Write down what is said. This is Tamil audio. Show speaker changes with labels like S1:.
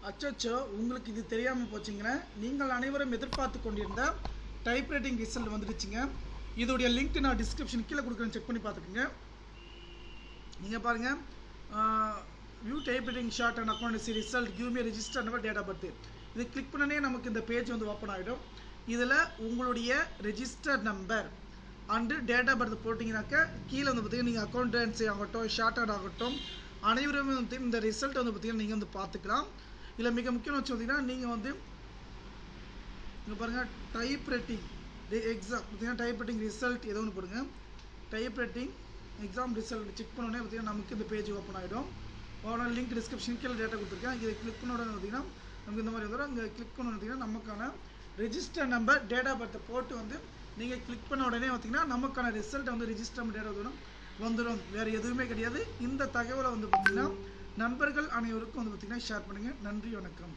S1: அச்சோ, உங்களுக்கு இது தெரியாமல் போச்சுங்க. நீங்கள் அனைவரும் எதிர்பார்த்து கொண்டிருந்த டைப்ரைட்டிங் ரிசல்ட் வந்துடுச்சுங்க. இதோடைய லிங்க் நான் டிஸ்கிரிப்ஷன் கீழே கொடுக்குறேன், செக் பண்ணி பார்த்துக்குங்க. நீங்கள் பாருங்கள், view typewriting short and accountancy result give me register number date of birth. இது கிளிக் பண்ணனே நமக்கு இந்த பேஜ் வந்து ஓப்பன் ஆகிடும். இதில் உங்களுடைய register number and date of birth போட்டிங்கனாக்கா கீழே வந்து பார்த்தீங்கன்னா நீங்கள் அக்கௌண்டன்சி ஆகட்டும், ஷார்ட்டட் ஆகட்டும், அனைவருமே வந்து இந்த ரிசல்ட் வந்து பார்த்தீங்கன்னா நீங்கள் வந்து பார்த்துக்கலாம். இதில் மிக முக்கியம் வச்சு பார்த்தீங்கன்னா நீங்கள் வந்து இங்கே பாருங்கள், டைப்ரைட்டிங் எக்ஸாம் பார்த்தீங்கன்னா டைப்ரைட்டிங் ரிசல்ட் ஏதோ ஒன்று போடுங்க. டைப்ரைட்டிங் எக்ஸாம் ரிசல்ட் செக் பண்ணோன்னே பார்த்தீங்கன்னா நமக்கு இந்த பேஜ் ஓப்பன் ஆகிடும். ஓனர் லிங்க் டிஸ்கிரிப்ஷன் கீழே டேட்டா கொடுத்துருக்கேன். இதை கிளிக் பண்ண உடனே பார்த்தீங்கன்னா நமக்கு இந்த மாதிரி வந்துடும். இங்கே கிளிக் பண்ண பார்த்தீங்கன்னா நமக்கான ரெஜிஸ்டர் நம்பர் டேட் ஆஃப் பர்த்தை போட்டு வந்து நீங்கள் கிளிக் பண்ண உடனே பார்த்தீங்கன்னா நமக்கான ரிசல்ட் வந்து ரெஜிஸ்டர் நம்பர் டேட் வந்துடும். வேறு எதுவுமே கிடையாது. இந்த தகவலை வந்து பார்த்தீங்கன்னா நண்பர்கள் அனைவருக்கும் வந்து பார்த்தீங்கன்னா ஷேர் பண்ணுங்கள். நன்றி, வணக்கம்.